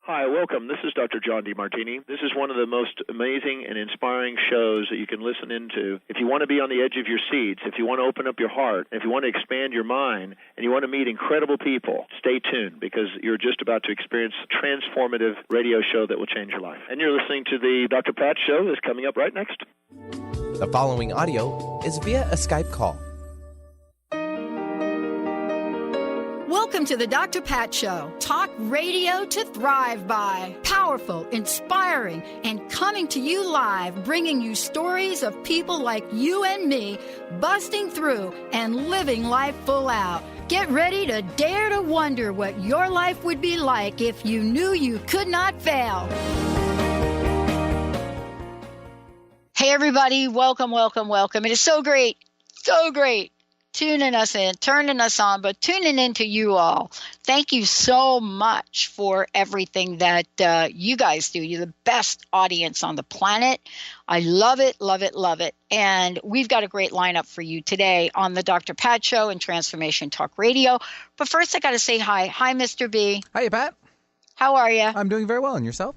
Hi, welcome. This is Dr. John DeMartini. This is one of the most amazing and inspiring shows that you can listen into. If you want to be on the edge of your seats, if you want to open up your heart, if you want to expand your mind, and you want to meet incredible people, stay tuned because you're just about to experience a transformative radio show that will change your life. And you're listening to the Dr. Pat Show that's coming up right next. The following audio is via a Skype call. Welcome to the Dr. Pat Show. Talk radio to thrive by. Powerful, inspiring, and coming to you live, bringing you stories of people like you and me, busting through and living life full out. Get ready to dare to wonder what your life would be like if you knew you could not fail. Hey, everybody. Welcome, welcome, welcome. It is so great tuning us in, turning us on, but tuning in to you all. Thank you so much for everything that you guys do. You're the best audience on the planet. I love it, love it, love it. And we've got a great lineup for you today on the Dr. Pat Show and Transformation Talk Radio. But first, I got to say hi. Hi, Mr. B. Hi, Pat. How are you? I'm doing very well. And yourself?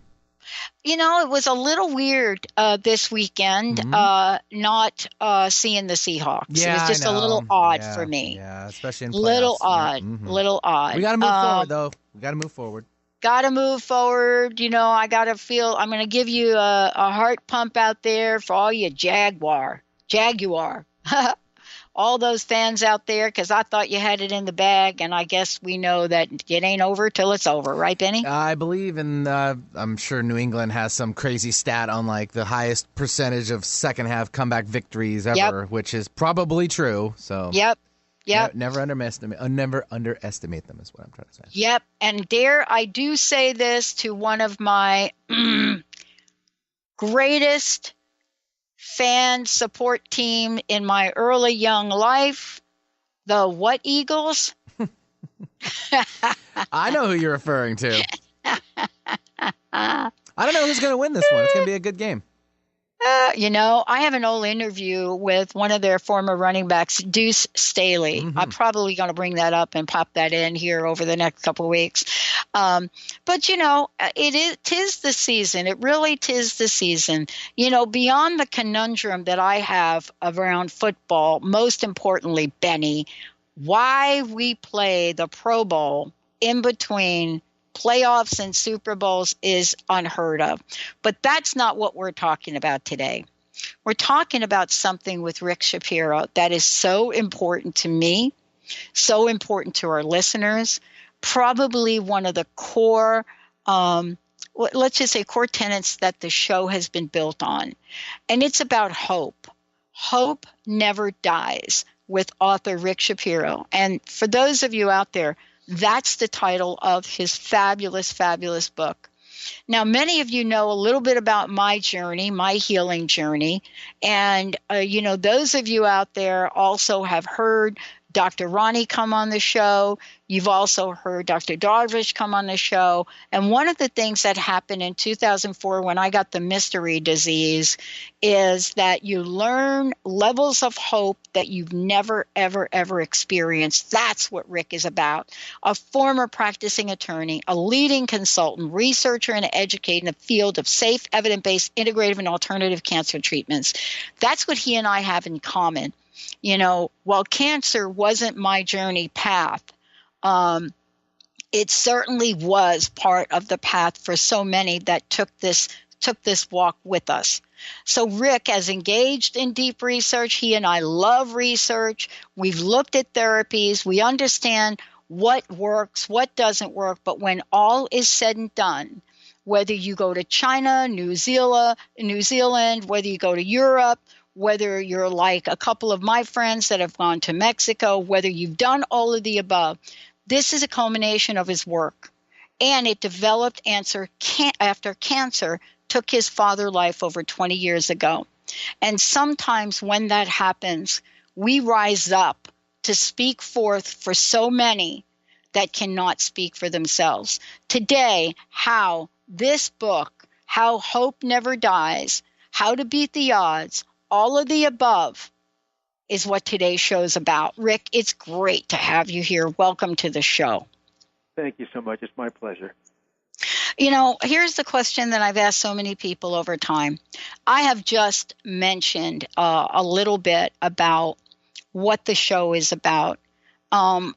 You know, it was a little weird this weekend not seeing the Seahawks. Yeah, it was just a little odd for me. Yeah, especially in playoffs. Little odd, Mm-hmm. little odd. We got to move forward, though. We got to move forward. Got to move forward. You know, I got to feel, I'm going to give you a heart pump out there for all you Jaguar. All those fans out there, because I thought you had it in the bag, and I guess we know that it ain't over till it's over, right, Benny? I believe in, I'm sure New England has some crazy stat on like the highest percentage of second half comeback victories ever, which is probably true. So Yep. Never underestimate them is what I'm trying to say. Yep. And dare I do say this to one of my greatest fan support team in my early young life, the what Eagles? I know who you're referring to. I don't know who's going to win this one. It's going to be a good game. You know, I have an old interview with one of their former running backs, Deuce Staley. Mm-hmm. I'm probably going to bring that up and pop that in here over the next couple of weeks. But, you know, tis the season. It really tis the season. You know, beyond the conundrum that I have around football, most importantly, Benny, why we play the Pro Bowl in between playoffs and Super Bowls is unheard of. But that's not what we're talking about today. We're talking about something with Rick Shapiro that is so important to me, so important to our listeners, probably one of the core, let's just say core tenets that the show has been built on. And it's about hope. Hope never dies with author Rick Shapiro. And for those of you out there, that's the title of his fabulous, fabulous book. Now, many of you know a little bit about my journey, my healing journey. And, you know, those of you out there also have heard Dr. Ronnie come on the show. You've also heard Dr. Darvish come on the show. And one of the things that happened in 2004 when I got the mystery disease is that you learn levels of hope that you've never, ever, ever experienced. That's what Rick is about. A former practicing attorney, a leading consultant, researcher, and educator in the field of safe, evidence-based, integrative, and alternative cancer treatments. That's what he and I have in common. You know, while cancer wasn't my journey path, it certainly was part of the path for so many that took this walk with us. So Rick has engaged in deep research. He and I love research. We've looked at therapies. We understand what works, what doesn't work. But when all is said and done, whether you go to China, New Zealand, whether you go to Europe, whether you're like a couple of my friends that have gone to Mexico, whether you've done all of the above, this is a culmination of his work. And it developed after cancer took his father life over 20 years ago. And sometimes when that happens, we rise up to speak forth for so many that cannot speak for themselves. Today, how this book, How Hope Never Dies, How to Beat the Odds, all of the above is what today's show is about. Rick, it's great to have you here. Welcome to the show. Thank you so much. It's my pleasure. Here's the question that I've asked so many people over time. I have just mentioned a little bit about what the show is about.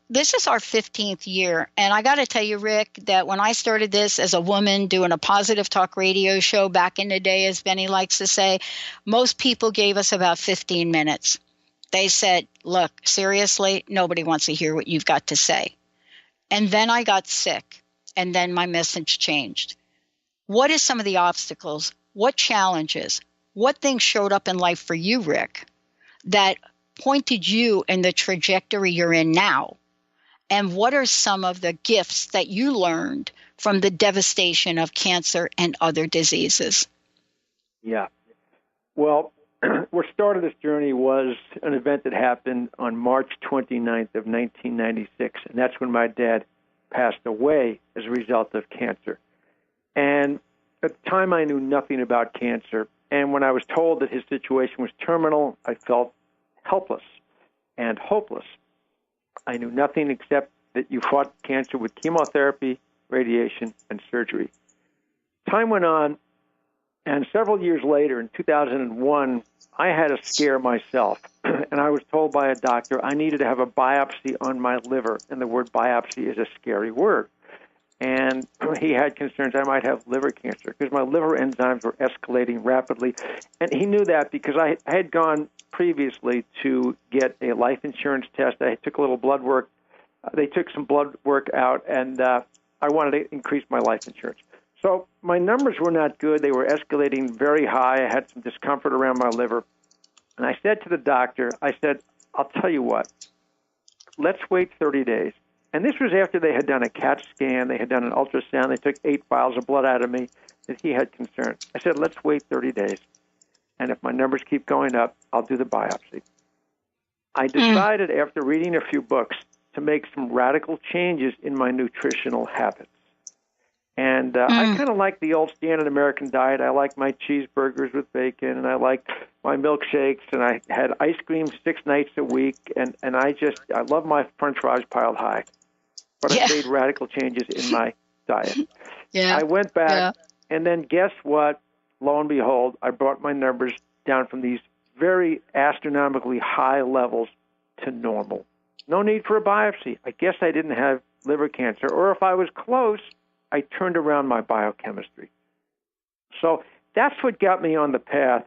This is our 15th year. And I got to tell you, Rick, that when I started this as a woman doing a positive talk radio show back in the day, as Benny likes to say, most people gave us about 15 minutes. They said, look, seriously, nobody wants to hear what you've got to say. And then I got sick. And then my message changed. What is some of the obstacles? What challenges? What things showed up in life for you, Rick, that pointed you in the trajectory you're in now? And what are some of the gifts that you learned from the devastation of cancer and other diseases? Yeah. Well, what started this journey was an event that happened on March 29th of 1996, and that's when my dad passed away as a result of cancer. And at the time, I knew nothing about cancer. And when I was told that his situation was terminal, I felt helpless and hopeless. I knew nothing except that you fought cancer with chemotherapy, radiation, and surgery. Time went on, and several years later, in 2001, I had a scare myself, and I was told by a doctor I needed to have a biopsy on my liver, and the word biopsy is a scary word. And he had concerns I might have liver cancer because my liver enzymes were escalating rapidly. And he knew that because I had gone previously to get a life insurance test. I took a little blood work. They took some blood work out, and I wanted to increase my life insurance. So my numbers were not good. They were escalating very high. I had some discomfort around my liver. And I said to the doctor, I'll tell you what, let's wait 30 days. And this was after they had done a CAT scan, they had done an ultrasound, they took 8 vials of blood out of me, that he had concerns. I said, let's wait 30 days. And if my numbers keep going up, I'll do the biopsy. I decided after reading a few books to make some radical changes in my nutritional habits. And I kind of like the old standard American diet. I like my cheeseburgers with bacon, and I like my milkshakes, and I had ice cream 6 nights a week, and I love my french fries piled high. But I made radical changes in my diet. I went back, and then guess what? Lo and behold, I brought my numbers down from these very astronomically high levels to normal. No need for a biopsy. I guess I didn't have liver cancer, or if I was close, I turned around my biochemistry. So that's what got me on the path.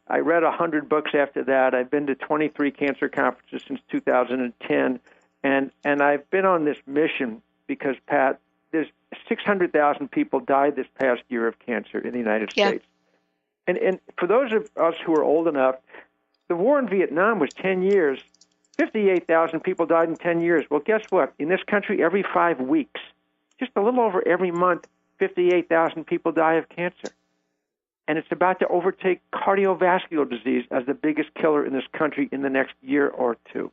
I read 100 books after that. I've been to 23 cancer conferences since 2010, and I've been on this mission because, Pat, there's 600,000 people died this past year of cancer in the United States. And for those of us who are old enough, the war in Vietnam was 10 years. 58,000 people died in 10 years. Well, guess what? In this country, every 5 weeks, just a little over every month, 58,000 people die of cancer. And it's about to overtake cardiovascular disease as the biggest killer in this country in the next year or two.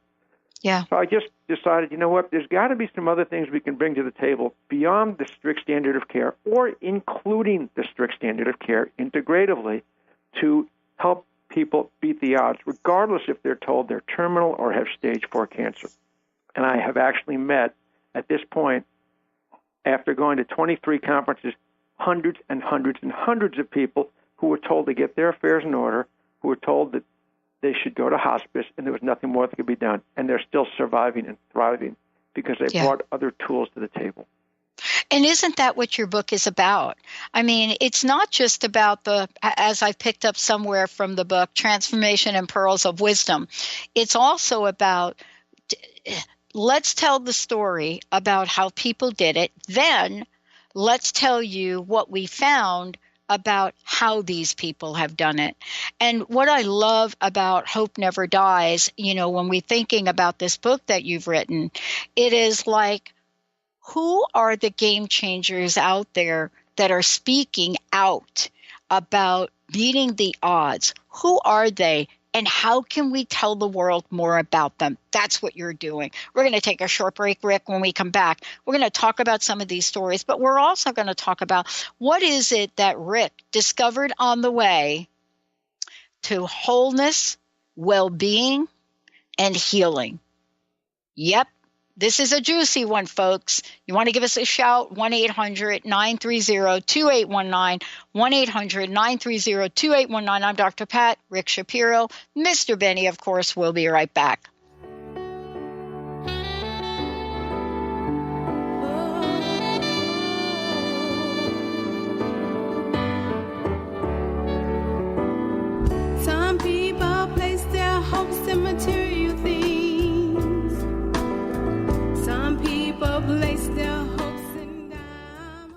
So I just decided, you know what, there's got to be some other things we can bring to the table beyond the strict standard of care, or including the strict standard of care integratively, to help people beat the odds, regardless if they're told they're terminal or have stage 4 cancer. And I have actually met, at this point, after going to 23 conferences, hundreds and hundreds and hundreds of people who were told to get their affairs in order, who were told that they should go to hospice, and there was nothing more that could be done. And they're still surviving and thriving because they brought other tools to the table. And isn't that what your book is about? I mean, it's not just about as I picked up somewhere from the book, Transformation and Pearls of Wisdom. It's also about, let's tell the story about how people did it. Then let's tell you what we found about how these people have done it. And what I love about Hope Never Dies, when we're thinking about this book that you've written, it is like, who are the game changers out there that are speaking out about beating the odds? Who are they? And how can we tell the world more about them? That's what you're doing. We're going to take a short break, Rick. When we come back, we're going to talk about some of these stories, but we're also going to talk about what is it that Rick discovered on the way to wholeness, well-being, and healing. Yep, This is a juicy one, folks. You want to give us a shout, 1-800-930-2819, 1-800-930-2819. I'm Dr. Pat, Rick Shapiro. Mr. Benny, of course, will be right back. Some people place their hopes in material things. Some people place their hopes in diamonds.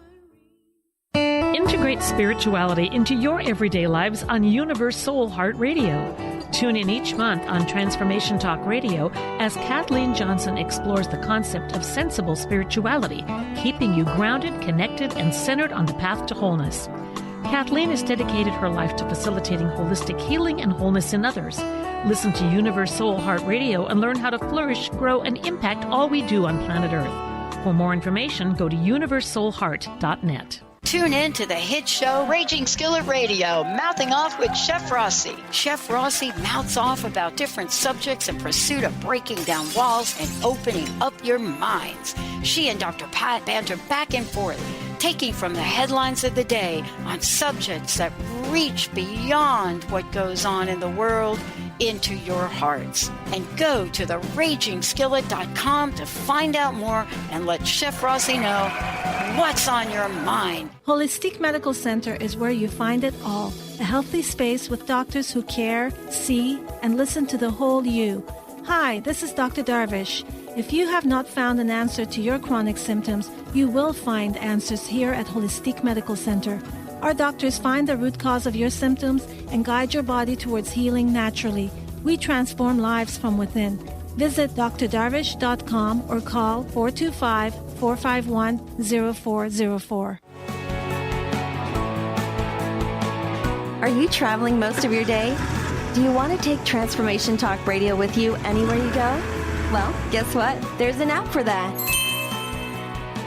Integrate spirituality into your everyday lives on Universe Soul Heart Radio. Tune in each month on Transformation Talk Radio as Kathleen Johnson explores the concept of sensible spirituality, keeping you grounded, connected, and centered on the path to wholeness. Kathleen has dedicated her life to facilitating holistic healing and wholeness in others. Listen to Universe Soul Heart Radio and learn how to flourish, grow, and impact all we do on planet Earth. For more information, go to universesoulheart.net. Tune in to the hit show Raging Skillet Radio, Mouthing Off with Chef Rossi. Chef Rossi mouths off about different subjects in pursuit of breaking down walls and opening up your minds. She and Dr. Pat banter back and forth, taking from the headlines of the day on subjects that reach beyond what goes on in the world into your hearts. And go to theragingskillet.com to find out more and let Chef Rossi know what's on your mind. Holistic Medical Center is where you find it all. A healthy space with doctors who care, see, and listen to the whole you. Hi, this is Dr. Darvish. If you have not found an answer to your chronic symptoms, you will find answers here at Holistic Medical Center. Our doctors find the root cause of your symptoms and guide your body towards healing naturally. We transform lives from within. Visit drdarvish.com or call 425-451-0404. Are you traveling most of your day? Do you want to take Transformation Talk Radio with you anywhere you go? Well, guess what? There's an app for that.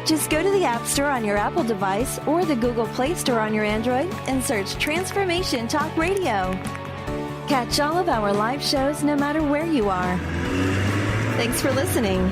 Just go to the App Store on your Apple device or the Google Play Store on your Android and search Transformation Talk Radio. Catch all of our live shows no matter where you are. Thanks for listening.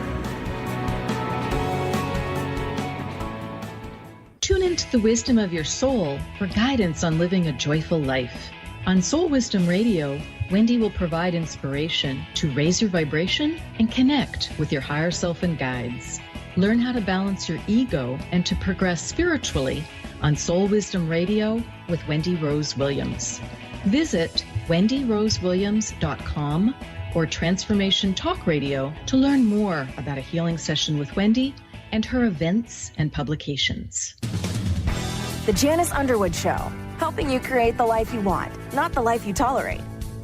Tune into the wisdom of your soul for guidance on living a joyful life. On Soul Wisdom Radio, Wendy will provide inspiration to raise your vibration and connect with your higher self and guides. Learn how to balance your ego and to progress spiritually on Soul Wisdom Radio with Wendy Rose Williams. Visit wendyrosewilliams.com or Transformation Talk Radio to learn more about a healing session with Wendy and her events and publications. The Janice Underwood Show, helping you create the life you want, not the life you tolerate.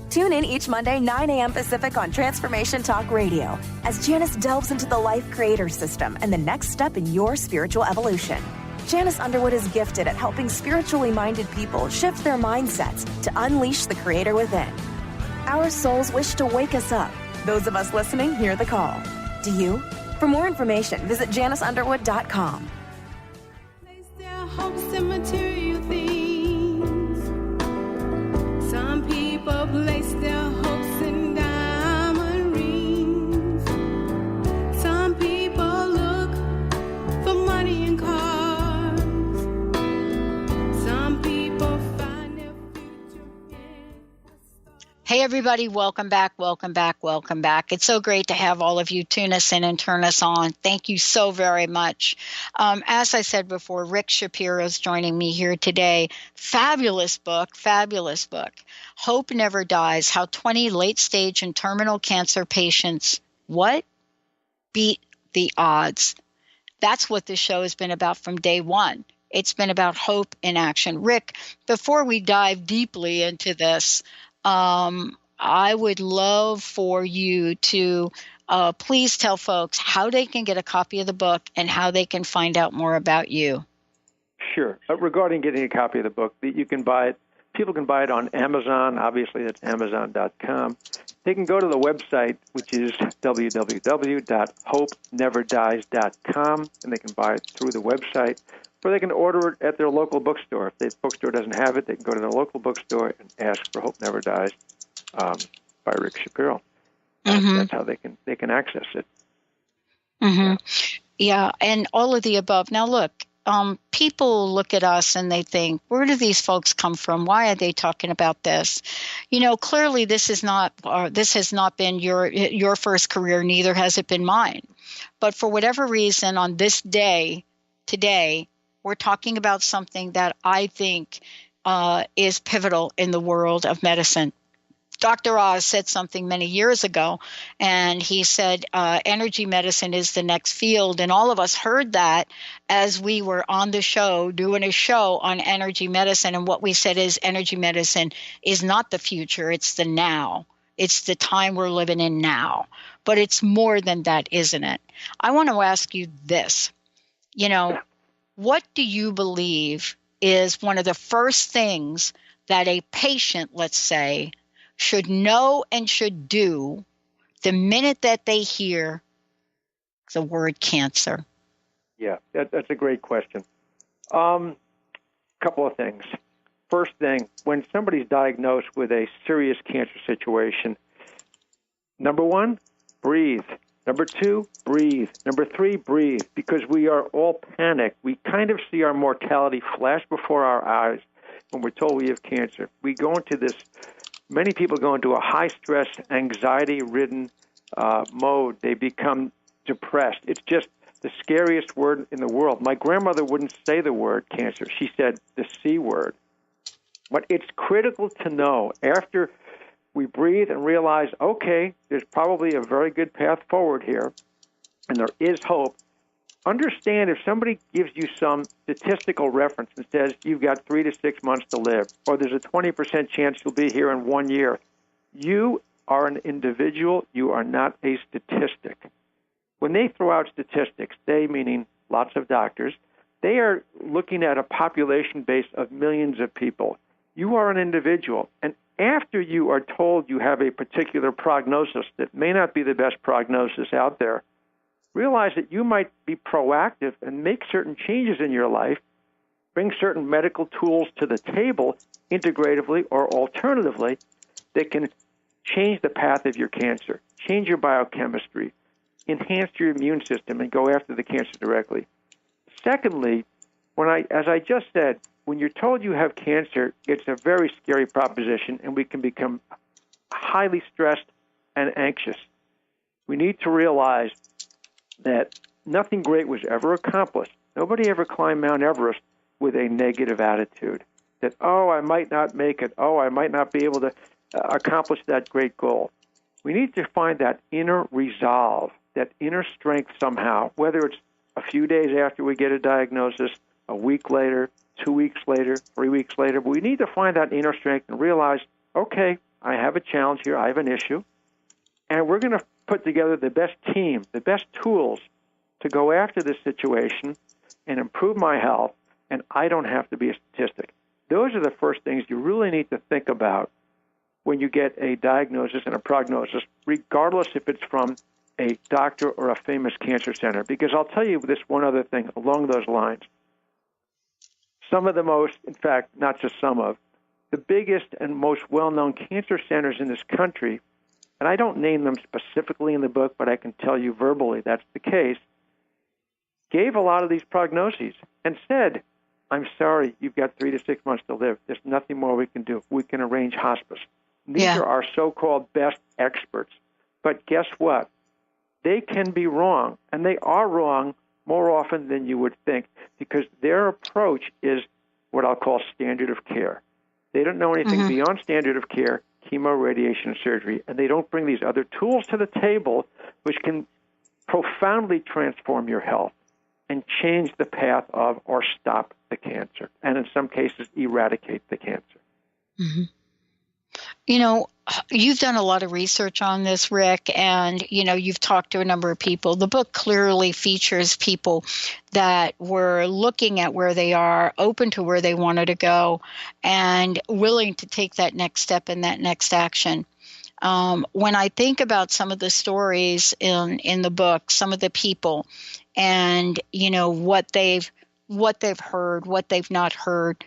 Tune in each Monday, 9 a.m. Pacific on Transformation Talk Radio as Janice delves into the life creator system and the next step in your spiritual evolution. Janice Underwood is gifted at helping spiritually minded people shift their mindsets to unleash the creator within. Our souls wish to wake us up. Those of us listening hear the call. Do you? For more information, visit janiceunderwood.com. Place their hopes in material things. Some people place their hopes in diamond rings. Some people look for money and cars. Some people find their future in the stars. Hey, everybody, welcome back, welcome back, welcome back. It's so great to have all of you tune us in and turn us on. Thank you so very much. As I said before, Rick Shapiro is joining me here today. Fabulous book. Hope Never Dies, How 20 Late-Stage and Terminal Cancer Patients, beat the odds. That's what this show has been about from day one. It's been about hope in action. Rick, before we dive deeply into this, I would love for you to please tell folks how they can get a copy of the book and how they can find out more about you. Sure. Regarding getting a copy of the book, you can buy it. People can buy it on Amazon. Obviously, that's Amazon.com. They can go to the website, which is www.hopeneverdies.com, and they can buy it through the website. Or they can order it at their local bookstore. If the bookstore doesn't have it, they can go to their local bookstore and ask for Hope Never Dies by Rick Shapiro. That's how they can access it. Mm-hmm. Yeah, and all of the above. Now, look, people look at us and they think, where do these folks come from? Why are they talking about this? Clearly this has not been your first career, neither has it been mine. But for whatever reason, on this day, today, we're talking about something that I think is pivotal in the world of medicine. Dr. Oz said something many years ago, and he said energy medicine is the next field. And all of us heard that as we were on the show, doing a show on energy medicine. And what we said is energy medicine is not the future, it's the now. It's the time we're living in now. But it's more than that, isn't it? I want to ask you this. What do you believe is one of the first things that a patient, let's say, should know and should do the minute that they hear the word cancer? Yeah, that's a great question. Couple of things. First thing, when somebody's diagnosed with a serious cancer situation, number one, breathe. Number two, breathe. Number three, breathe. Because we are all panicked. We kind of see our mortality flash before our eyes when we're told we have cancer. We go into this. Many people go into a high-stress, anxiety-ridden mode. They become depressed. It's just the scariest word in the world. My grandmother wouldn't say the word cancer. She said the C word. But it's critical to know after we breathe and realize, okay, there's probably a very good path forward here, and there is hope. Understand if somebody gives you some statistical reference and says you've got 3 to 6 months to live, or there's a 20% chance you'll be here in 1 year, you are an individual. You are not a statistic. When they throw out statistics, they, meaning lots of doctors, they are looking at a population base of millions of people. You are an individual. And after you are told you have a particular prognosis that may not be the best prognosis out there, realize that you might be proactive and make certain changes in your life, bring certain medical tools to the table, integratively or alternatively, that can change the path of your cancer, change your biochemistry, enhance your immune system, and go after the cancer directly. Secondly, as I just said, when you're told you have cancer, it's a very scary proposition, and we can become highly stressed and anxious. We need to realize that nothing great was ever accomplished. Nobody ever climbed Mount Everest with a negative attitude that, I might not make it. I might not be able to accomplish that great goal. We need to find that inner resolve, that inner strength somehow, whether it's a few days after we get a diagnosis, a week later, 2 weeks later, 3 weeks later. But we need to find that inner strength and realize, okay, I have a challenge here. I have an issue. And we're going to put together the best team, the best tools to go after this situation and improve my health, and I don't have to be a statistic. Those are the first things you really need to think about when you get a diagnosis and a prognosis, regardless if it's from a doctor or a famous cancer center. Because I'll tell you this one other thing along those lines. Some of the most, in fact, not just some of, the biggest and most well-known cancer centers in this country, and I don't name them specifically in the book, but I can tell you verbally that's the case, gave a lot of these prognoses and said, I'm sorry, you've got 3 to 6 months to live. There's nothing more we can do. We can arrange hospice. These are our so-called best experts. But guess what? They can be wrong, and they are wrong more often than you would think, because their approach is what I'll call standard of care. They don't know anything beyond standard of care, chemo, radiation, and surgery, and they don't bring these other tools to the table which can profoundly transform your health and change the path of or stop the cancer, and in some cases eradicate the cancer. Mm-hmm. You've done a lot of research on this, Rick, and, you've talked to a number of people. The book clearly features people that were looking at where they are, open to where they wanted to go, and willing to take that next step and that next action. When I think about some of the stories in the book, some of the people, and, what they've heard, what they've not heard,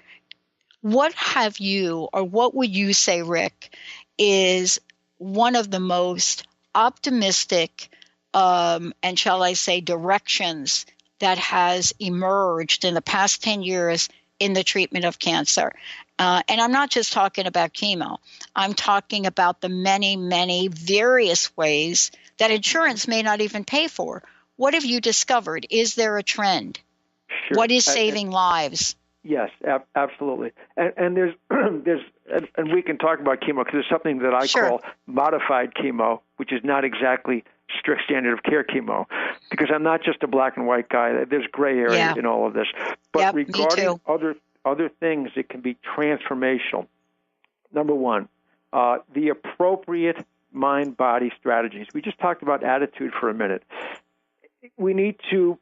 what have you, or what would you say, Rick, is one of the most optimistic and shall I say directions that has emerged in the past 10 years in the treatment of cancer. And I'm not just talking about chemo. I'm talking about the many, many various ways that insurance may not even pay for. What have you discovered? Is there a trend? Sure. What is saving lives? Yes, absolutely. And there's and we can talk about chemo because there's something that I call modified chemo, which is not exactly strict standard of care chemo, because I'm not just a black and white guy. There's gray area in all of this. But regarding other things, it can be transformational. Number one, the appropriate mind-body strategies. We just talked about attitude for a minute. We need to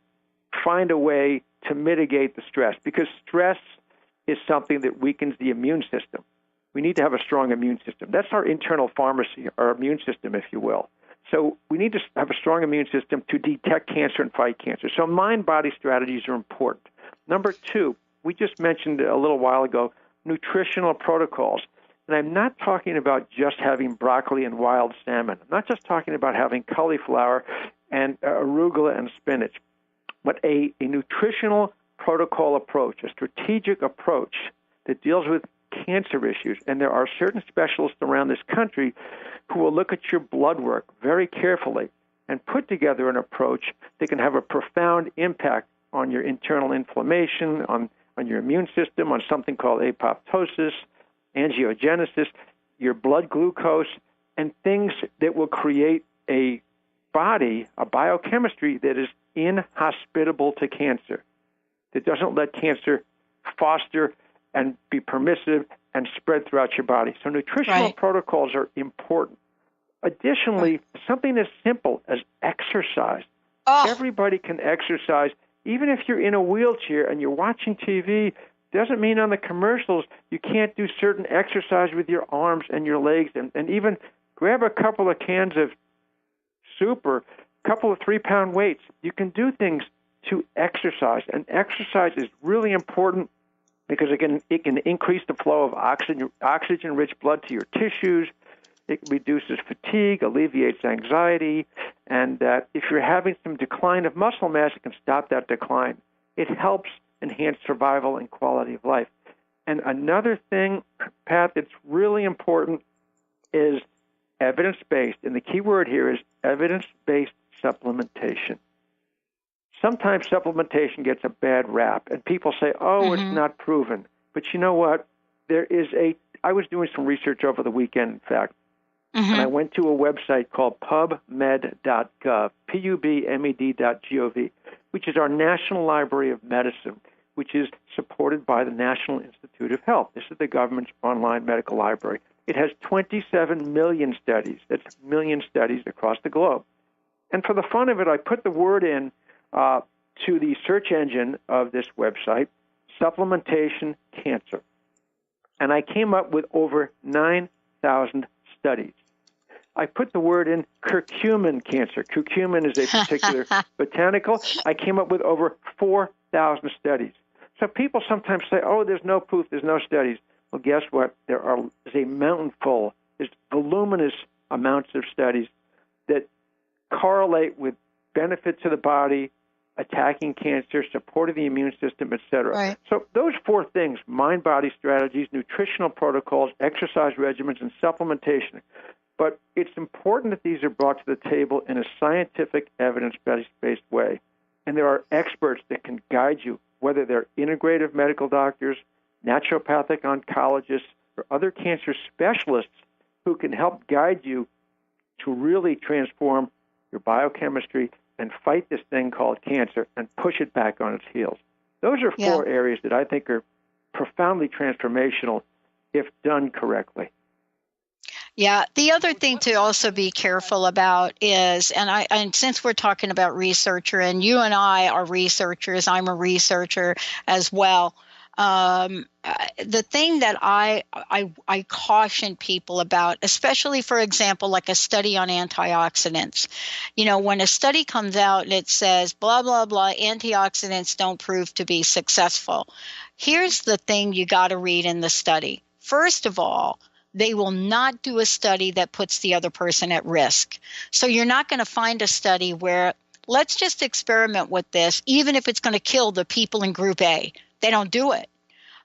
find a way to mitigate the stress, because stress is something that weakens the immune system. We need to have a strong immune system. That's our internal pharmacy, our immune system, if you will. So we need to have a strong immune system to detect cancer and fight cancer. So mind-body strategies are important. Number two, we just mentioned a little while ago, nutritional protocols. And I'm not talking about just having broccoli and wild salmon. I'm not just talking about having cauliflower and arugula and spinach, but a nutritional protocol approach, a strategic approach that deals with cancer issues. And there are certain specialists around this country who will look at your blood work very carefully and put together an approach that can have a profound impact on your internal inflammation, on your immune system, on something called apoptosis, angiogenesis, your blood glucose, and things that will create a body, a biochemistry that is inhospitable to cancer, that doesn't let cancer foster and be permissive and spread throughout your body. So nutritional protocols are important. Additionally, something as simple as exercise. Everybody can exercise. Even if you're in a wheelchair and you're watching TV, doesn't mean on the commercials you can't do certain exercise with your arms and your legs, and even grab a couple of cans of soup or a couple of 3-pound weights. You can do things to exercise, and exercise is really important because it can increase the flow of oxygen-rich blood to your tissues. It reduces fatigue, alleviates anxiety, and if you're having some decline of muscle mass, it can stop that decline. It helps enhance survival and quality of life. And another thing, Pat, that's really important is evidence-based, and the key word here is evidence-based supplementation. Sometimes supplementation gets a bad rap, and people say, it's not proven. But you know what? I was doing some research over the weekend, in fact, and I went to a website called pubmed.gov, pubmed.gov, which is our National Library of Medicine, which is supported by the National Institute of Health. This is the government's online medical library. It has 27 million studies. That's million studies across the globe. And for the fun of it, I put the word in to the search engine of this website, supplementation cancer. And I came up with over 9,000 studies. I put the word in curcumin cancer. Curcumin is a particular botanical. I came up with over 4,000 studies. So people sometimes say, there's no proof, there's no studies. Well, guess what? There's a mountain full. There's voluminous amounts of studies that correlate with benefit to the body, attacking cancer, supporting the immune system, etc. Right. So those 4 things, mind-body strategies, nutritional protocols, exercise regimens, and supplementation. But it's important that these are brought to the table in a scientific, evidence-based way. And there are experts that can guide you, whether they're integrative medical doctors, naturopathic oncologists, or other cancer specialists who can help guide you to really transform your biochemistry and fight this thing called cancer and push it back on its heels. Those are 4 areas that I think are profoundly transformational if done correctly. Yeah. The other thing to also be careful about is, and since we're talking about researcher, and you and I are researchers, I'm a researcher as well. The thing that I caution people about, especially, for example, like a study on antioxidants, when a study comes out and it says, blah, blah, blah, antioxidants don't prove to be successful. Here's the thing you got to read in the study. First of all, they will not do a study that puts the other person at risk. So you're not going to find a study where, let's just experiment with this, even if it's going to kill the people in group A. They don't do it.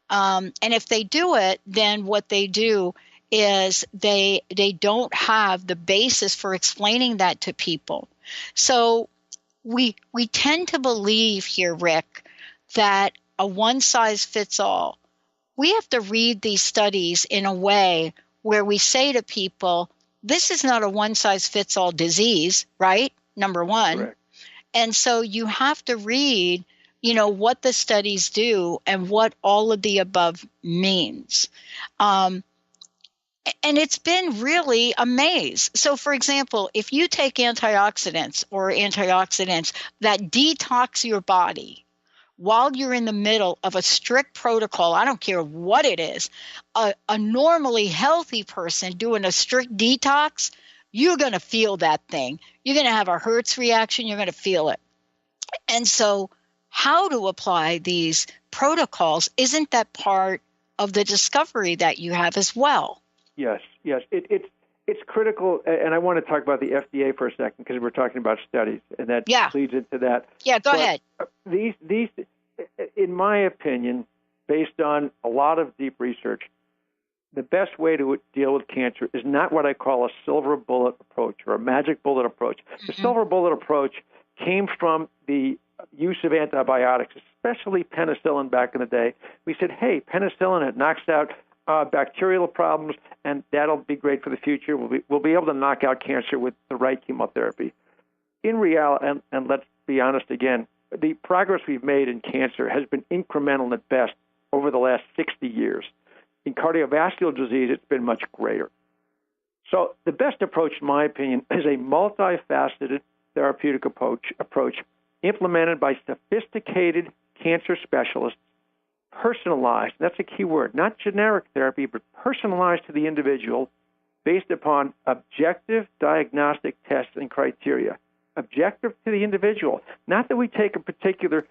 And if they do it, then what they do is they don't have the basis for explaining that to people. So we tend to believe here, Rick, that a one-size-fits-all. We have to read these studies in a way where we say to people, this is not a one-size-fits-all disease, right? Number one. Correct. And so you have to read, what the studies do and what all of the above means. And it's been really a maze. So, for example, if you take antioxidants that detox your body while you're in the middle of a strict protocol, I don't care what it is, a normally healthy person doing a strict detox, you're going to feel that thing. You're going to have a Hertz reaction. You're going to feel it. And so how to apply these protocols, isn't that part of the discovery that you have as well? Yes. It's critical, and I want to talk about the FDA for a second because we're talking about studies, and that leads into that. Yeah, go ahead. These, in my opinion, based on a lot of deep research, the best way to deal with cancer is not what I call a silver bullet approach or a magic bullet approach. Mm-hmm. The silver bullet approach came from the use of antibiotics, especially penicillin back in the day. We said, hey, penicillin, it knocks out bacterial problems, and that'll be great for the future. We'll be able to knock out cancer with the right chemotherapy. In reality, and let's be honest again, the progress we've made in cancer has been incremental at best over the last 60 years. In cardiovascular disease, it's been much greater. So the best approach, in my opinion, is a multifaceted therapeutic approach implemented by sophisticated cancer specialists, personalized, that's a key word, not generic therapy, but personalized to the individual based upon objective diagnostic tests and criteria. Objective to the individual. Not that we take a particular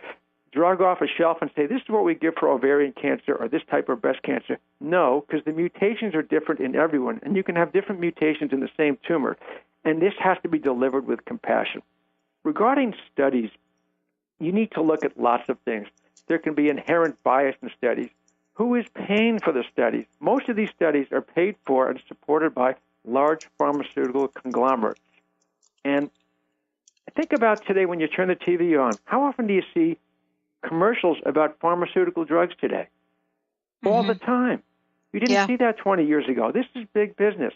drug off a shelf and say, this is what we give for ovarian cancer or this type of breast cancer. No, because the mutations are different in everyone, and you can have different mutations in the same tumor, and this has to be delivered with compassion. Regarding studies, you need to look at lots of things. There can be inherent bias in studies. Who is paying for the studies? Most of these studies are paid for and supported by large pharmaceutical conglomerates. And think about today when you turn the TV on. How often do you see commercials about pharmaceutical drugs today? All the time. You didn't see that 20 years ago. This is big business.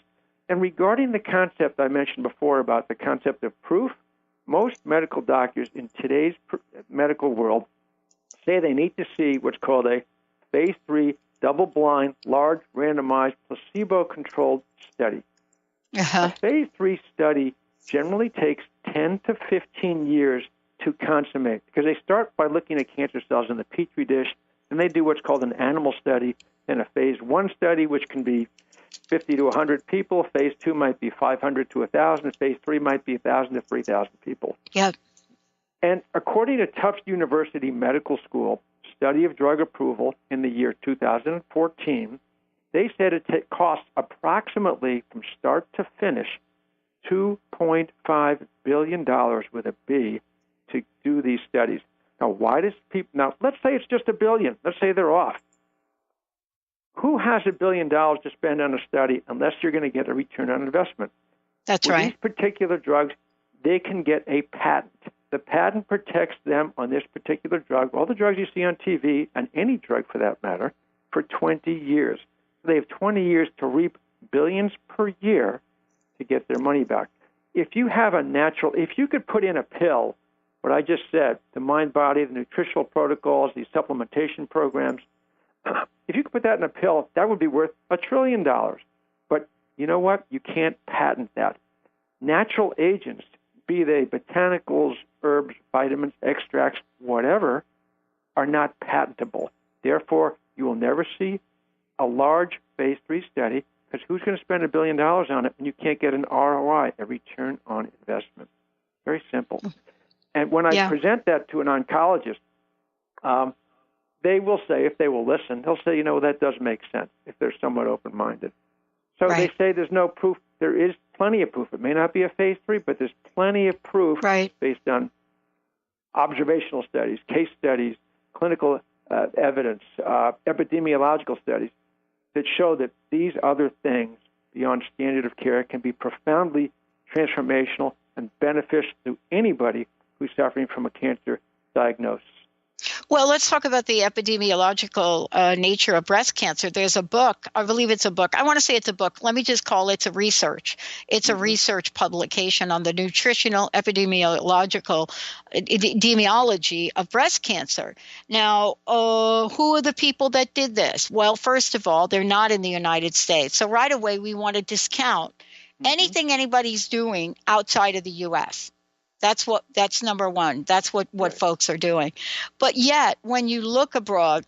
And regarding the concept I mentioned before about the concept of proof, most medical doctors in today's medical world say they need to see what's called a phase 3 double-blind, large, randomized, placebo-controlled study. A phase 3 study generally takes 10 to 15 years to consummate because they start by looking at cancer cells in the petri dish, and they do what's called an animal study, then a phase 1 study, which can be 50 to 100 people. Phase 2 might be 500 to 1,000. Phase 3 might be 1,000 to 3,000 people. Yep. And according to Tufts University Medical School study of drug approval in the year 2014, they said it costs approximately, from start to finish, $2.5 billion with a B to do these studies. Now, now, let's say it's just $1 billion. Let's say they're off. Who has $1 billion to spend on a study unless you're going to get a return on investment? That's With right. These particular drugs, they can get a patent. The patent protects them on this particular drug, all the drugs you see on TV, and any drug for that matter, for 20 years. So they have 20 years to reap billions per year to get their money back. If you could put in a pill, what I just said, the mind body, the nutritional protocols, these supplementation programs, if you could put that in a pill, that would be worth $1 trillion. But you know what? You can't patent that. Natural agents, be they botanicals, herbs, vitamins, extracts, whatever, are not patentable. Therefore, you will never see a large phase 3 study because who's going to spend $1 billion on it when you can't get an ROI, a return on investment? Very simple. And when I present that to an oncologist, they will say, if they will listen, they'll say, that does make sense if they're somewhat open-minded. So they say there's no proof. There is plenty of proof. It may not be a phase 3, but there's plenty of proof based on observational studies, case studies, clinical evidence, epidemiological studies that show that these other things beyond standard of care can be profoundly transformational and beneficial to anybody who's suffering from a cancer diagnosis. Well, let's talk about the epidemiological nature of breast cancer. There's a book, I believe it's a book. I want to say it's a book. Let me just call it a research. It's a research publication on the nutritional epidemiology of breast cancer. Now, who are the people that did this? Well, first of all, they're not in the United States. So right away, we want to discount anything anybody's doing outside of the U.S. That's number one. That's what folks are doing. But yet, when you look abroad,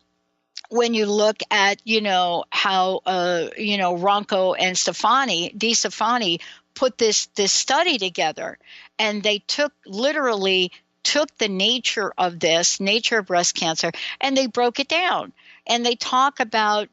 when you look at, how, Ronco and DeStefani put this study together, and they took the nature of breast cancer, and they broke it down. And they talk about,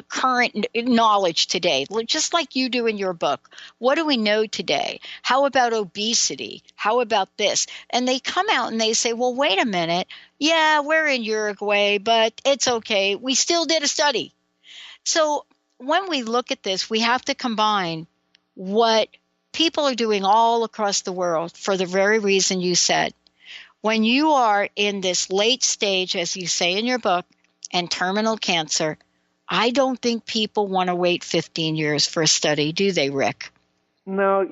current knowledge today, just like you do in your book. What do we know today? How about obesity? How about this? And they come out and they say, well, wait a minute. Yeah, we're in Uruguay, but it's okay. We still did a study. So when we look at this, we have to combine what people are doing all across the world for the very reason you said. When you are in this late stage, as you say in your book, and terminal cancer, I don't think people want to wait 15 years for a study, do they, Rick? No,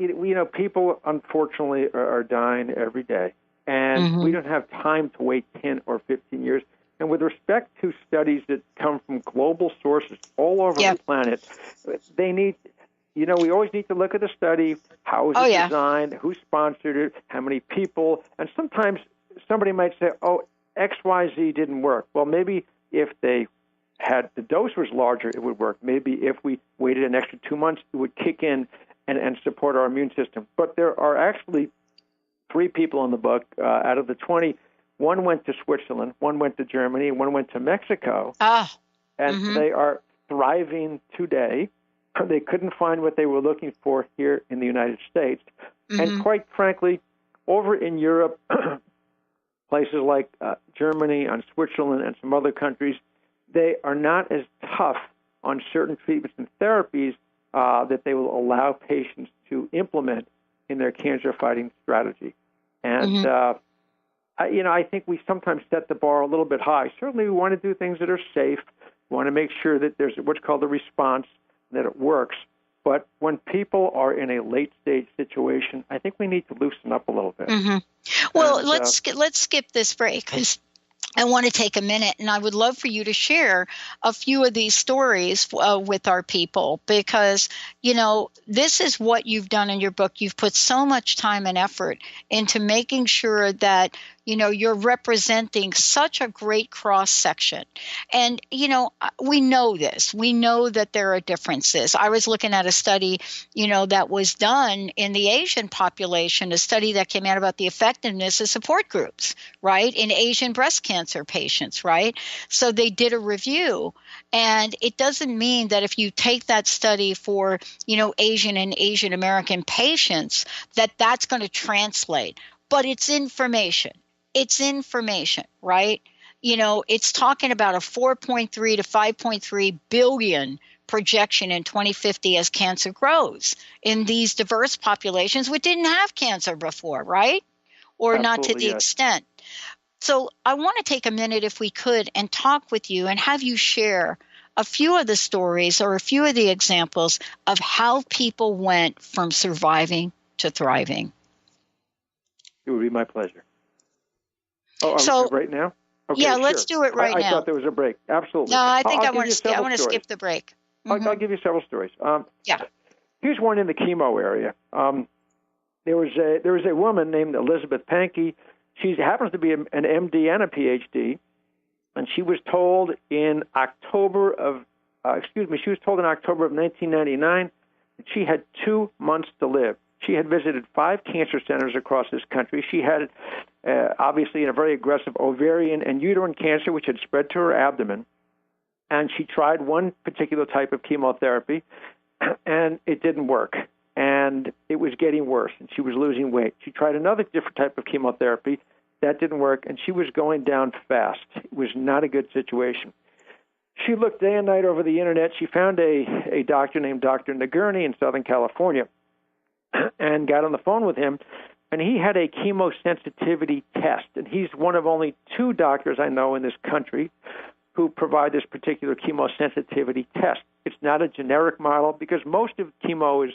people unfortunately are dying every day, and we don't have time to wait 10 or 15 years. And with respect to studies that come from global sources all over the planet, they need, we always need to look at the study, how was it designed, who sponsored it, how many people, and sometimes somebody might say, XYZ didn't work. Well, maybe if they had the dose was larger, it would work. Maybe if we waited an extra 2 months, it would kick in and support our immune system. But there are actually 3 people in the book out of the 20. One went to Switzerland, one went to Germany, and one went to Mexico. And they are thriving today. They couldn't find what they were looking for here in the United States. And quite frankly, over in Europe, places like Germany and Switzerland and some other countries, they are not as tough on certain treatments and therapies that they will allow patients to implement in their cancer-fighting strategy. And, I think we sometimes set the bar a little bit high. Certainly we want to do things that are safe. We want to make sure that there's what's called a response, that it works. But when people are in a late-stage situation, I think we need to loosen up a little bit. Well, let's skip this break, because I want to take a minute, and I would love for you to share a few of these stories with our people, because, this is what you've done in your book. You've put so much time and effort into making sure that, you're representing such a great cross-section. And, we know this. We know that there are differences. I was looking at a study, that was done in the Asian population, a study that came out about the effectiveness of support groups, right, in Asian breast cancer patients, right? So they did a review, and it doesn't mean that if you take that study for, Asian and Asian American patients, that's going to translate. But it's information. It's information, right? It's talking about a 4.3 to 5.3 billion projection in 2050 as cancer grows in these diverse populations which didn't have cancer before, right? Or Absolutely, not to the extent. So I want to take a minute, if we could, and talk with you and have you share a few of the stories or a few of the examples of how people went from surviving to thriving. It would be my pleasure. So right now? Okay, yeah, sure. let's do it right now. I thought there was a break. Absolutely. No, I think I want to skip the break. I'll give you several stories. Here's one in the chemo area. There was a woman named Elizabeth Pankey. She happens to be an MD and a PhD, and she was told in October of 1999 that she had 2 months to live. She had visited 5 cancer centers across this country. She had, obviously, a very aggressive ovarian and uterine cancer, which had spread to her abdomen. And she tried one particular type of chemotherapy. and it didn't work. And it was getting worse, and she was losing weight. She tried another different type of chemotherapy. That didn't work, and she was going down fast. It was not a good situation. She looked day and night over the Internet. She found a doctor named Dr. Nagurney in Southern California and got on the phone with him, and he had a chemosensitivity test. And he's one of only 2 doctors I know in this country who provide this particular chemosensitivity test. It's not a generic model because most of chemo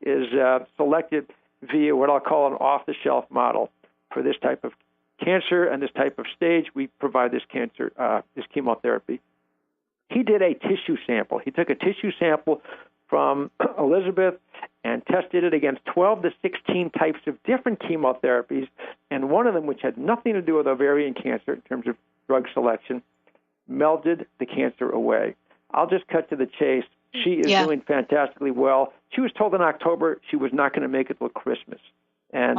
is selected via what I'll call an off-the-shelf model. For this type of cancer and this type of stage, we provide this chemotherapy. He did a tissue sample. He took a tissue sample from Elizabeth and tested it against 12 to 16 types of different chemotherapies, and one of them, which had nothing to do with ovarian cancer in terms of drug selection, melted the cancer away. I'll just cut to the chase. She is doing fantastically well. She was told in October she was not going to make it till Christmas. And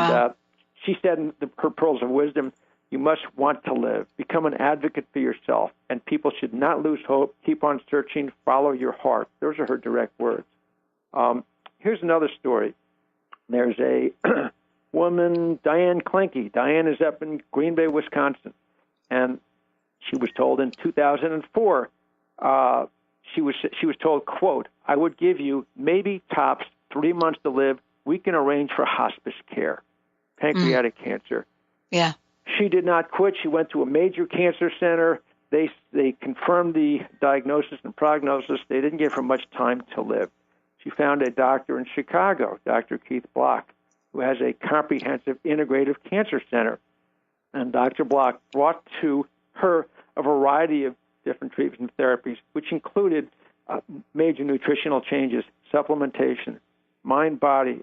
she said in her pearls of wisdom, you must want to live. Become an advocate for yourself. And people should not lose hope. Keep on searching. Follow your heart. Those are her direct words. Here's another story. There's a woman, Diane Klenke. Diane is up in Green Bay, Wisconsin. And she was told in 2004, she was told, quote, I would give you maybe tops 3 months to live. We can arrange for hospice care. Pancreatic cancer. Yeah. She did not quit. She went to a major cancer center. They confirmed the diagnosis and prognosis. They didn't give her much time to live. She found a doctor in Chicago, Dr. Keith Block, who has a comprehensive integrative cancer center. And Dr. Block brought to her a variety of different treatments and therapies, which included major nutritional changes, supplementation, mind-body,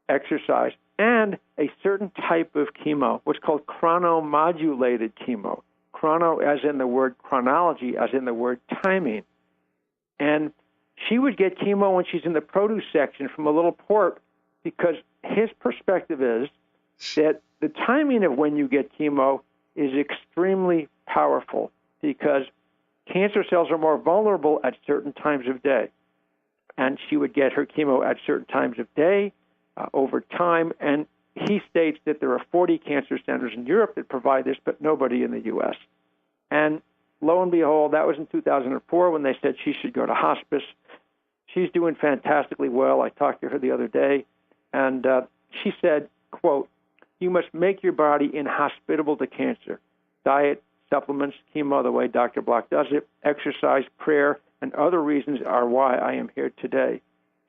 exercise, and a certain type of chemo, what's called chronomodulated chemo. Chrono as in the word chronology, as in the word timing. And she would get chemo when she's in the produce section from a little port because his perspective is that the timing of when you get chemo is extremely powerful because cancer cells are more vulnerable at certain times of day. And she would get her chemo at certain times of day over time. And he states that there are 40 cancer centers in Europe that provide this, but nobody in the U.S. And lo and behold, that was in 2004 when they said she should go to hospice. She's doing fantastically well. I talked to her the other day, and she said, quote, you must make your body inhospitable to cancer. Diet, supplements, chemo, the way Dr. Block does it, exercise, prayer, and other reasons are why I am here today.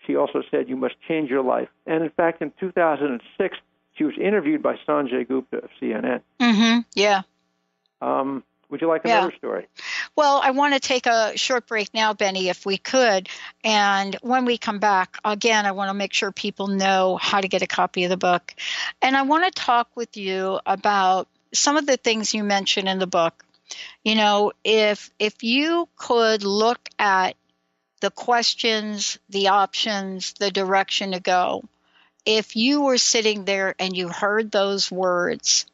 She also said you must change your life. And in fact, in 2006, she was interviewed by Sanjay Gupta of CNN. Mm-hmm. Yeah. Would you like another story? Well, I want to take a short break now, Benny, if we could. And when we come back, again, I want to make sure people know how to get a copy of the book. And I want to talk with you about some of the things you mentioned in the book. You know, if you could look at the questions, the options, the direction to go, if you were sitting there and you heard those words,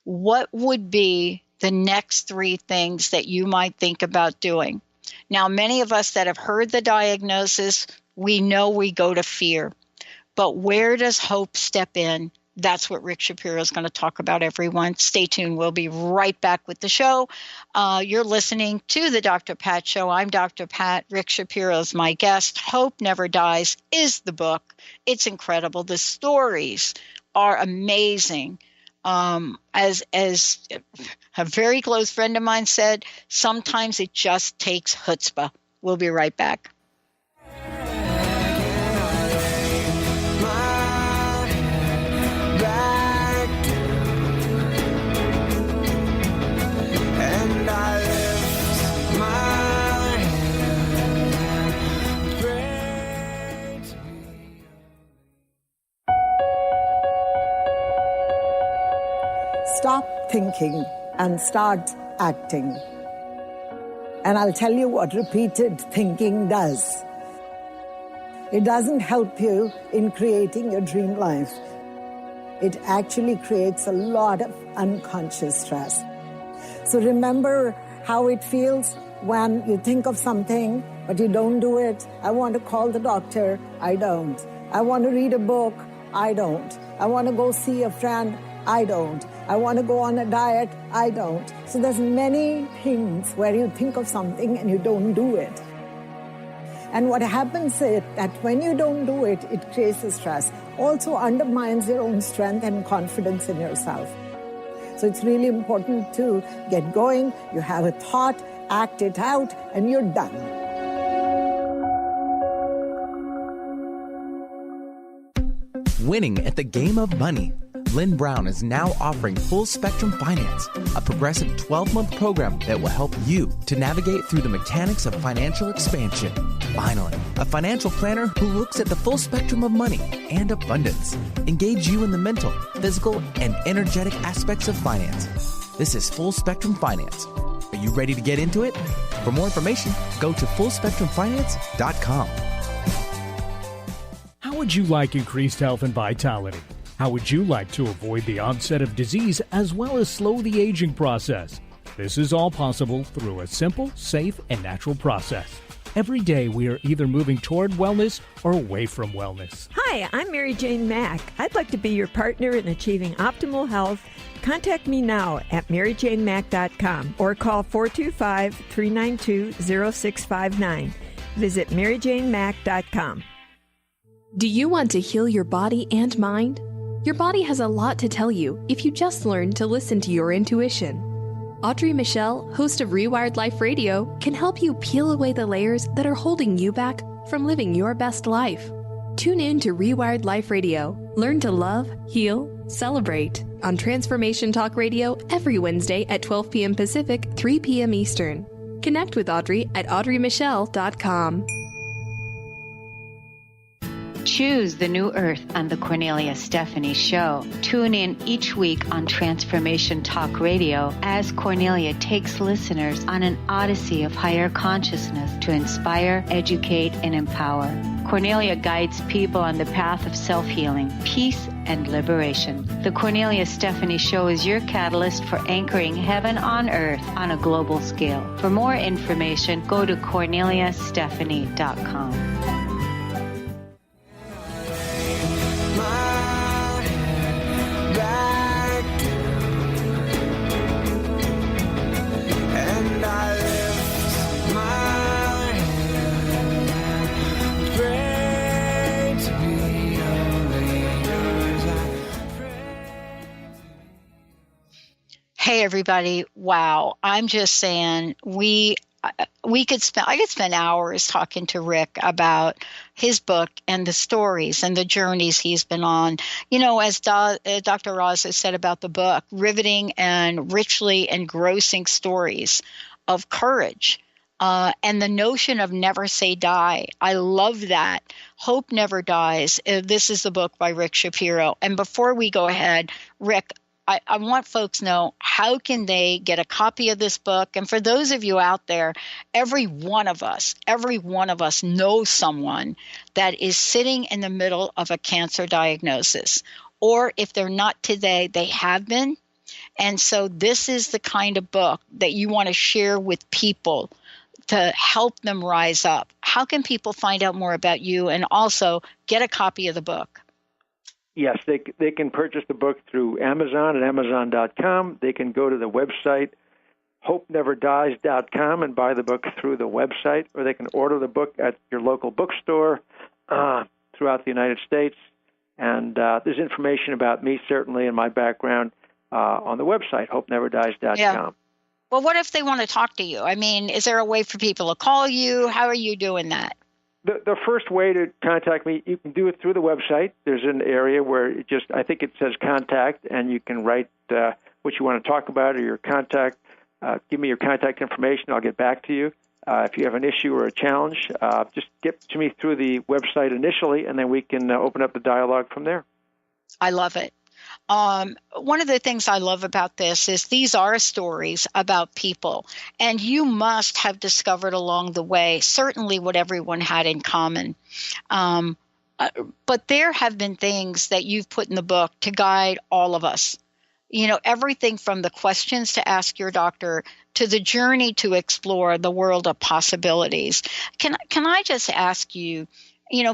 what would be the next 3 things that you might think about doing? Now, many of us that have heard the diagnosis, we know we go to fear. But where does hope step in? That's what Rick Shapiro is going to talk about, everyone. Stay tuned. We'll be right back with the show. You're listening to the Dr. Pat Show. I'm Dr. Pat. Rick Shapiro is my guest. Hope Never Dies is the book. It's incredible. The stories are amazing. As a very close friend of mine said, sometimes it just takes chutzpah. We'll be right back. Stop thinking and start acting. And I'll tell you what repeated thinking does. It doesn't help you in creating your dream life. It actually creates a lot of unconscious stress. So remember how it feels when you think of something, but you don't do it. I want to call the doctor. I don't. I want to read a book. I don't. I want to go see a friend. I don't. I want to go on a diet. I don't. So there's many things where you think of something and you don't do it. And what happens is that when you don't do it, it creates a stress. Also undermines your own strength and confidence in yourself. So it's really important to get going. You have a thought, act it out, and you're done. Winning at the game of money. Lynn Brown is now offering Full Spectrum Finance, a progressive 12-month program that will help you to navigate through the mechanics of financial expansion. Finally, a financial planner who looks at the full spectrum of money and abundance. Engage you in the mental, physical, and energetic aspects of finance. This is Full Spectrum Finance. Are you ready to get into it? For more information, go to fullspectrumfinance.com. How would you like increased health and vitality? How would you like to avoid the onset of disease as well as slow the aging process? This is all possible through a simple, safe, and natural process. Every day we are either moving toward wellness or away from wellness. Hi, I'm Mary Jane Mack. I'd like to be your partner in achieving optimal health. Contact me now at maryjanemack.com or call 425-392-0659. Visit maryjanemack.com. Do you want to heal your body and mind? Your body has a lot to tell you if you just learn to listen to your intuition. Audrey Michelle, host of Rewired Life Radio, can help you peel away the layers that are holding you back from living your best life. Tune in to Rewired Life Radio. Learn to love, heal, celebrate on Transformation Talk Radio every Wednesday at 12 p.m. Pacific, 3 p.m. Eastern. Connect with Audrey at audreymichelle.com. Choose the new earth on the Cornelia Stephanie Show. Tune in each week on Transformation Talk Radio as Cornelia takes listeners on an odyssey of higher consciousness to inspire, educate, and empower. Cornelia guides people on the path of self-healing, peace, and liberation. The Cornelia Stephanie Show is your catalyst for anchoring heaven on earth on a global scale. For more information, go to corneliastephanie.com. Hey everybody! Wow, I'm just saying I could spend hours talking to Rick about his book and the stories and the journeys he's been on. You know, as Dr. Roz has said about the book, riveting and richly engrossing stories of courage. And the notion of never say die. I love that. Hope Never Dies. This is the book by Rick Shapiro. And before we go ahead, Rick, I want folks to know, how can they get a copy of this book? And for those of you out there, every one of us knows someone that is sitting in the middle of a cancer diagnosis. Or if they're not today, they have been. And so this is the kind of book that you want to share with people to help them rise up. How can people find out more about you and also get a copy of the book? Yes, they can purchase the book through Amazon at Amazon.com. They can go to the website HopeNeverDies.com and buy the book through the website, or they can order the book at your local bookstore throughout the United States. And there's information about me, certainly, and my background on the website, HopeNeverDies.com. Yeah. Well, what if they want to talk to you? I mean, is there a way for people to call you? How are you doing that? The first way to contact me, you can do it through the website. There's an area where I think it says contact, and you can write what you want to talk about or your contact. Give me your contact information. I'll get back to you. If you have an issue or a challenge, just get to me through the website initially, and then we can open up the dialogue from there. I love it. One of the things I love about this is these are stories about people, and you must have discovered along the way certainly what everyone had in common. But there have been things that you've put in the book to guide all of us. You know, everything from the questions to ask your doctor to the journey to explore the world of possibilities. Can I just ask you,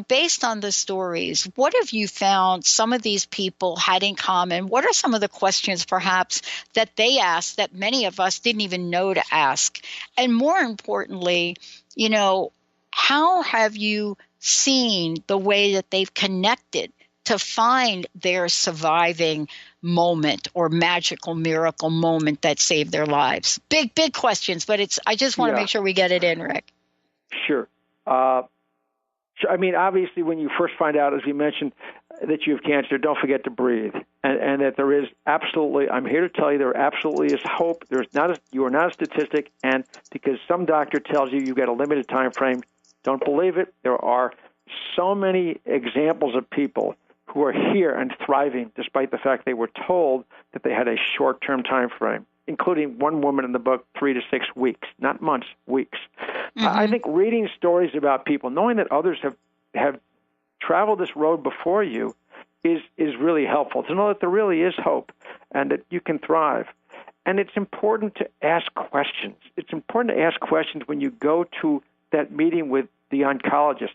based on the stories, what have you found some of these people had in common? What are some of the questions perhaps that they asked that many of us didn't even know to ask? And more importantly, how have you seen the way that they've connected to find their surviving moment or magical miracle moment that saved their lives? Big questions, but I just want to make sure we get it in, Rick. Sure. Obviously, when you first find out, as we mentioned, that you have cancer, don't forget to breathe. And that there is absolutely, I'm here to tell you, there absolutely is hope. You are not a statistic, and because some doctor tells you you've got a limited time frame, don't believe it. There are so many examples of people who are here and thriving despite the fact they were told that they had a short-term time frame, including one woman in the book, 3 to 6 weeks, not months, weeks. Mm-hmm. I think reading stories about people, knowing that others have traveled this road before you is really helpful, to know that there really is hope and that you can thrive. And it's important to ask questions. It's important to ask questions when you go to that meeting with the oncologist.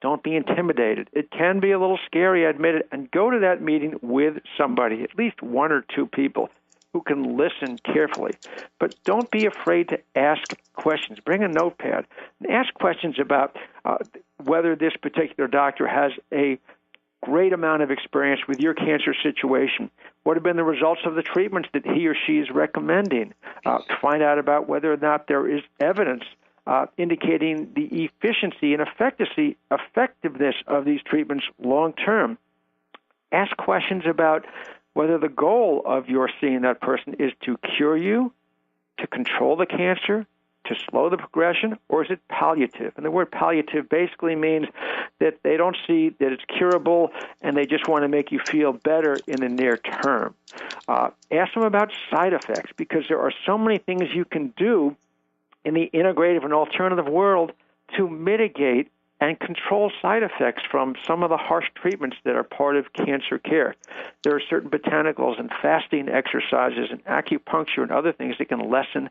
Don't be intimidated. It can be a little scary, I admit it, and go to that meeting with somebody, at least one or two people who can listen carefully. But don't be afraid to ask questions. Bring a notepad and ask questions about whether this particular doctor has a great amount of experience with your cancer situation. What have been the results of the treatments that he or she is recommending? Find out about whether or not there is evidence indicating the efficiency and effectiveness of these treatments long term. Ask questions about whether the goal of your seeing that person is to cure you, to control the cancer, to slow the progression, or is it palliative? And the word palliative basically means that they don't see that it's curable and they just want to make you feel better in the near term. Ask them about side effects, because there are so many things you can do in the integrative and alternative world to mitigate and control side effects from some of the harsh treatments that are part of cancer care. There are certain botanicals and fasting exercises and acupuncture and other things that can lessen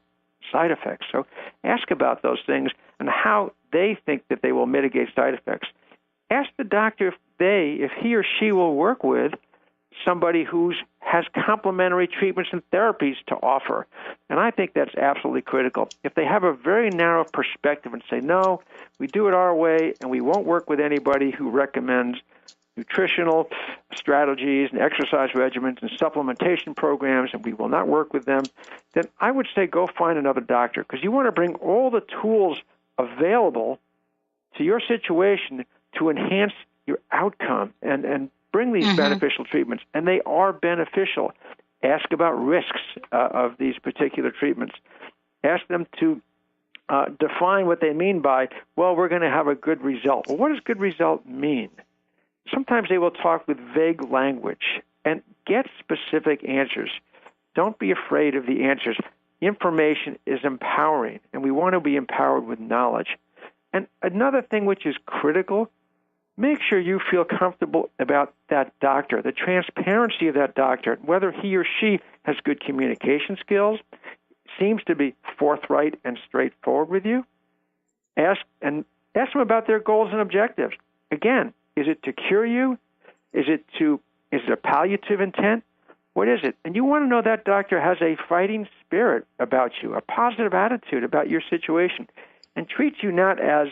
side effects. So ask about those things and how they think that they will mitigate side effects. Ask the doctor if he or she will work with somebody who has complementary treatments and therapies to offer. And I think that's absolutely critical. If they have a very narrow perspective and say, no, we do it our way and we won't work with anybody who recommends nutritional strategies and exercise regimens and supplementation programs, and we will not work with them, then I would say go find another doctor, because you want to bring all the tools available to your situation to enhance your outcome and bring these beneficial treatments, and they are beneficial. Ask about risks of these particular treatments. Ask them to define what they mean by, well, we're going to have a good result. Well, what does good result mean? Sometimes they will talk with vague language, and get specific answers. Don't be afraid of the answers. Information is empowering, and we want to be empowered with knowledge. And another thing which is critical, make sure you feel comfortable about that doctor, the transparency of that doctor, whether he or she has good communication skills, seems to be forthright and straightforward with you. Ask them about their goals and objectives. Again, is it to cure you? Is it a palliative intent? What is it? And you want to know that doctor has a fighting spirit about you, a positive attitude about your situation, and treats you not as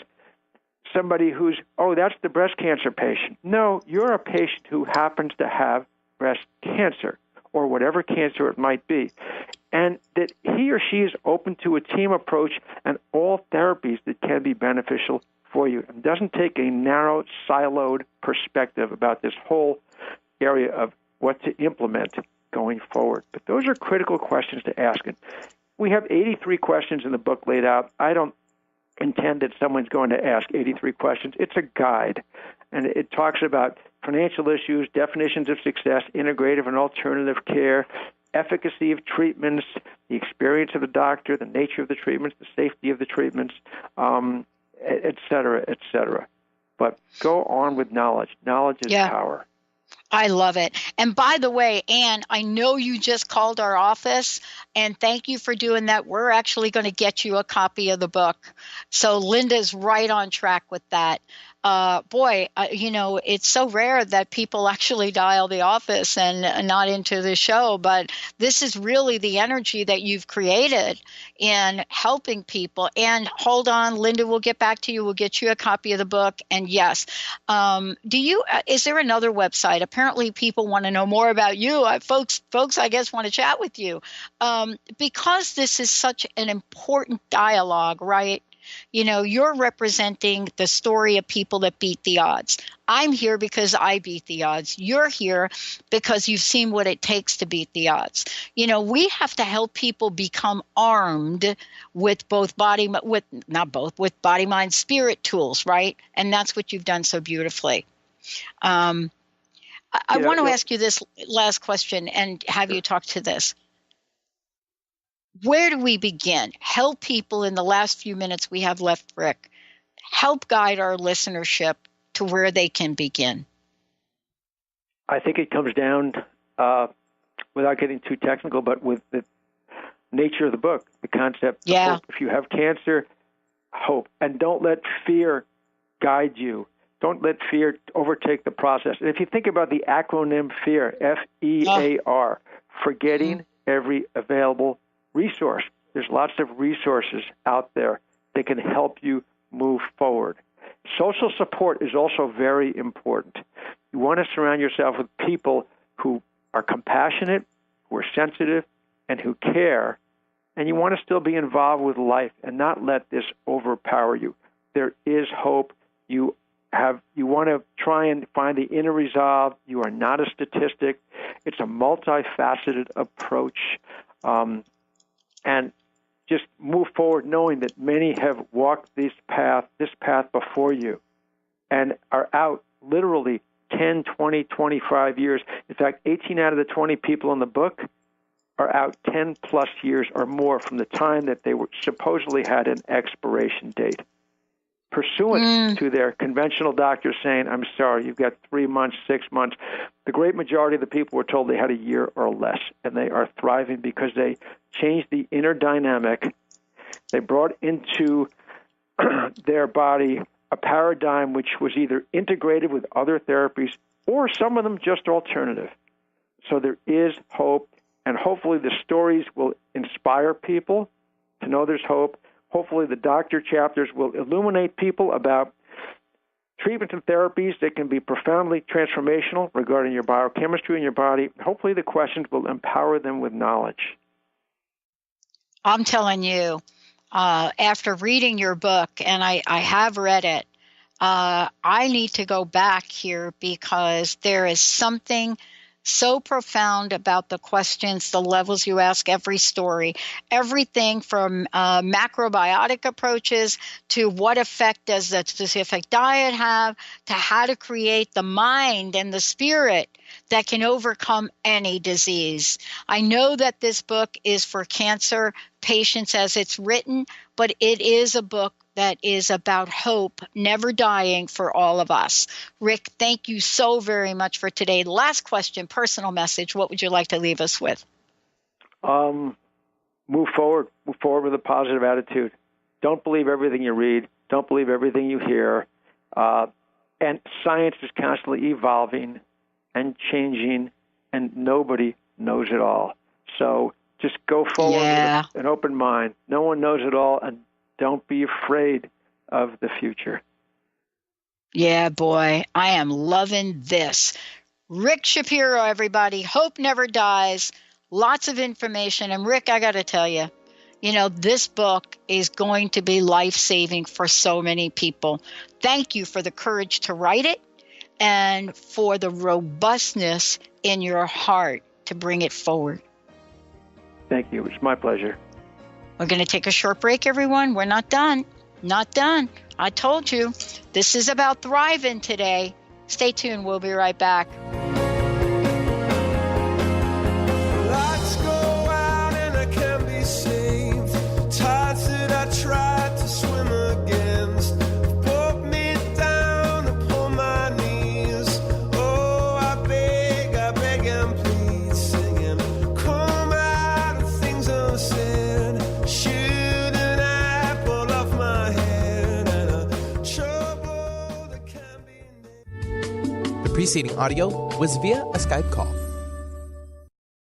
somebody who's, oh, that's the breast cancer patient. No, you're a patient who happens to have breast cancer or whatever cancer it might be. And that he or she is open to a team approach and all therapies that can be beneficial for you. It doesn't take a narrow, siloed perspective about this whole area of what to implement going forward. But those are critical questions to ask. And we have 83 questions in the book laid out. I don't intend that someone's going to ask 83 questions. It's a guide, and it talks about financial issues, definitions of success, integrative and alternative care, efficacy of treatments, the experience of the doctor, the nature of the treatments, the safety of the treatments, et cetera, et cetera. But go on with knowledge. Knowledge is power. I love it. And by the way, Ann, I know you just called our office, and thank you for doing that. We're actually going to get you a copy of the book. So Linda's right on track with that. It's so rare that people actually dial the office and not into the show, but this is really the energy that you've created in helping people. And hold on, Linda, we'll get back to you. We'll get you a copy of the book. And yes, is there another website? Apparently people want to know more about you. Folks, I guess, want to chat with you. Because this is such an important dialogue, right? You're representing the story of people that beat the odds. I'm here because I beat the odds. You're here because you've seen what it takes to beat the odds. We have to help people become armed with body, mind, spirit tools, right? And that's what you've done so beautifully. I want to ask you this last question and have you talk to this. Where do we begin? Help people in the last few minutes we have left, Rick. Help guide our listenership to where they can begin. I think it comes down, without getting too technical, but with the nature of the book, the concept of hope. If you have cancer, hope. And don't let fear guide you. Don't let fear overtake the process. And if you think about the acronym FEAR, F-E-A-R, forgetting every available resource. There's lots of resources out there that can help you move forward. Social support is also very important. You want to surround yourself with people who are compassionate, who are sensitive, and who care, and you want to still be involved with life and not let this overpower you. There is hope. You want to try and find the inner resolve. You are not a statistic. It's a multifaceted approach. And just move forward knowing that many have walked this path before you and are out literally 10, 20, 25 years. In fact, 18 out of the 20 people in the book are out 10 plus years or more from the time that they were supposedly had an expiration date. Pursuant to their conventional doctors saying, I'm sorry, you've got 3 months, 6 months. The great majority of the people were told they had a year or less, and they are thriving because they changed the inner dynamic. They brought into their body a paradigm which was either integrated with other therapies or some of them just alternative. So there is hope, and hopefully the stories will inspire people to know there's hope. Hopefully the doctor chapters will illuminate people about treatments and therapies that can be profoundly transformational regarding your biochemistry in your body. Hopefully the questions will empower them with knowledge. I'm telling you, after reading your book, and I have read it, I need to go back here because there is something so profound about the questions, the levels you ask, every story, everything from macrobiotic approaches to what effect does that specific diet have, to how to create the mind and the spirit that can overcome any disease. I know that this book is for cancer patients as it's written, but it is a book that is about hope, never dying for all of us. Rick, thank you so very much for today. Last question, personal message. What would you like to leave us with? Move forward. Move forward with a positive attitude. Don't believe everything you read. Don't believe everything you hear. And science is constantly evolving and changing, and nobody knows it all. So just go forward with an open mind. No one knows it all, and don't be afraid of the future. Yeah, boy, I am loving this. Rick Shapiro, everybody. Hope never dies. Lots of information. And Rick, I got to tell you, this book is going to be life-saving for so many people. Thank you for the courage to write it and for the robustness in your heart to bring it forward. Thank you. It's my pleasure. We're going to take a short break, everyone. We're not done. Not done. I told you. This is about thriving today. Stay tuned. We'll be right back. Lights go out and I can't be saved. Tides that I tried to swim against pulled me down upon my knees. Oh, I beg preceding audio was via a Skype call.